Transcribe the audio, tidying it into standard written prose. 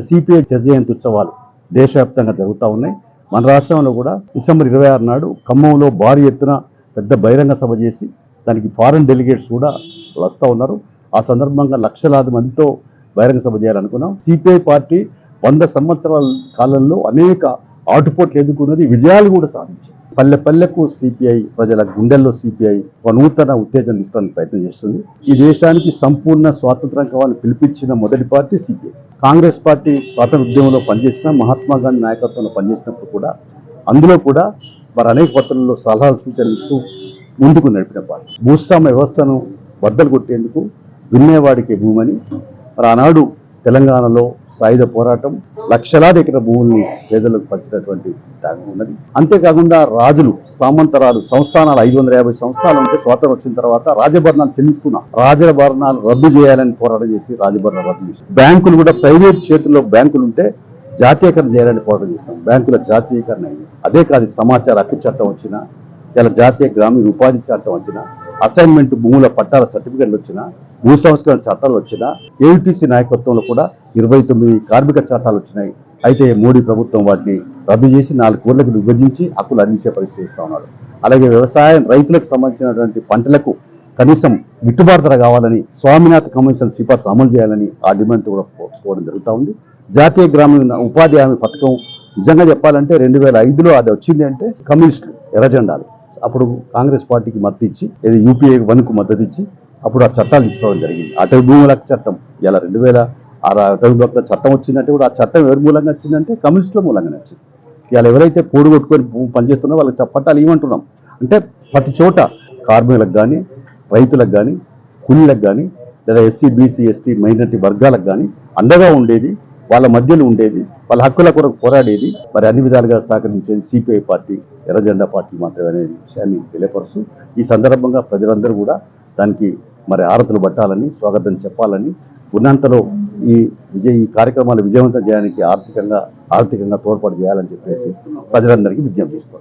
CPI జయంతి ఉత్సవాలు దేశవ్యాప్తంగా జరుగుతూ ఉన్నాయి. మన రాష్ట్రంలో కూడా డిసెంబర్ 26 నాడు ఖమ్మంలో భారీ ఎత్తున పెద్ద బహిరంగ సభ చేసి దానికి ఫారెన్ డెలిగేట్స్ కూడా వస్తూ ఉన్నారు. ఆ సందర్భంగా లక్షలాది మందితో బహిరంగ సభ చేయాలనుకున్నాం. సిపిఐ పార్టీ 100 సంవత్సరాల కాలంలో అనేక ఆటుపోట్లు ఎదుర్కొన్నది, విజయాలు కూడా సాధించింది. పల్లె పల్లెకు సిపిఐ, ప్రజల గుండెల్లో సిపిఐ ఒక నూతన ఉత్తేజం తీసుకోవడానికి ప్రయత్నం చేస్తుంది. ఈ దేశానికి సంపూర్ణ స్వాతంత్రం కావాలని పిలిపించిన మొదటి పార్టీ సిపిఐ. కాంగ్రెస్ పార్టీ స్వాతంత్ర ఉద్యమంలో పనిచేసిన, మహాత్మా గాంధీ నాయకత్వంలో పనిచేసినప్పుడు కూడా అందులో కూడా మరి అనేక పత్రుల్లో సలహాలు సూచనలు ఇస్తూ ముందుకు నడిపిన పార్టీ. భూస్వామ్య వ్యవస్థను బద్దలు కొట్టేందుకు దున్నేవాడికి భూమని మరి ఆనాడు తెలంగాణలో సాయుధ పోరాటం లక్షలాది ఎకర భూముల్ని పేదలకు పంచినటువంటి త్యాగం ఉన్నది. అంతేకాకుండా రాజులు, సామంతరాలు, సంస్థానాలు 550 సంస్థానాలు ఉంటే స్వాతంత్రం వచ్చిన తర్వాత రాజభరణాలు చెల్లిస్తున్నాం. రాజభరణాలు రద్దు చేయాలని పోరాటం చేసి రాజభరణాలు రద్దు చేసి, బ్యాంకులు కూడా ప్రైవేట్ చేతుల్లో బ్యాంకులు ఉంటే జాతీయకరణ చేయాలని పోరాటం చేస్తాం. బ్యాంకుల జాతీయకరణ అయింది. అదే కాదు, సమాచార హక్కు చట్టం వచ్చినా, ఇలా జాతీయ గ్రామీణ ఉపాధి చట్టం వచ్చినా, అసైన్మెంట్ భూముల పట్టాల సర్టిఫికెట్లు వచ్చినా, భూ సంస్కరణ చట్టాలు వచ్చినా, ఏయుటీసీ నాయకత్వంలో కూడా 29 కార్మిక చట్టాలు వచ్చినాయి. అయితే మోడీ ప్రభుత్వం వాటిని రద్దు చేసి 4 ఊర్లకు విభజించి హక్కులు అందించే పరిస్థితి ఇస్తా ఉన్నాడు. అలాగే వ్యవసాయం, రైతులకు సంబంధించినటువంటి పంటలకు కనీసం గిట్టుబాటు ధర కావాలని స్వామినాథన్ కమిషన్ సిఫార్సు అమలు చేయాలని ఆ డిమాండ్ కూడా పోవడం జరుగుతూ ఉంది. జాతీయ గ్రామీణ ఉపాధి హామీ పథకం నిజంగా చెప్పాలంటే 2005లో అది వచ్చింది అంటే కమ్యూనిస్టులు ఎర్రజెండాలు అప్పుడు కాంగ్రెస్ పార్టీకి మద్దతు ఇచ్చి, యూపీఏ 1కు మద్దతు ఇచ్చి అప్పుడు ఆ చట్టాలు తీసుకోవడం జరిగింది. అటవీ భూముల చట్టం ఇలా 2006 అటవీ భూముల చట్టం వచ్చిందంటే కూడా ఆ చట్టం ఎవరి మూలంగా వచ్చిందంటే కమ్యూనిస్టుల మూలంగానే వచ్చింది. ఇలా ఎవరైతే పోడు కొట్టుకొని పనిచేస్తున్నా వాళ్ళకి పట్టాలు ఇవ్వమంటున్నాం. అంటే ప్రతి చోట కార్మికులకు కానీ, రైతులకు కానీ, కూలీలకు కానీ, లేదా ఎస్సీ, బీసీ, ఎస్టీ, మైనారిటీ వర్గాలకు కానీ అండగా ఉండేది, వాళ్ళ మధ్యలో ఉండేది, వాళ్ళ హక్కుల కొరకు పోరాడేది, మరి అన్ని విధాలుగా సహకరించేది సిపిఐ పార్టీ, ఎర్రజెండా పార్టీ మాత్రమే అనే విషయాన్ని తెలియపరుస్తూ ఈ సందర్భంగా ప్రజలందరూ కూడా దానికి మరి ఆరతులు పట్టాలని, స్వాగతం చెప్పాలని, ఉన్నంతలో ఈ కార్యక్రమాలు విజయవంతం చేయడానికి ఆర్థికంగా తోడ్పాటు చేయాలని చెప్పేసి ప్రజలందరికీ విజ్ఞప్తి చేస్తాం.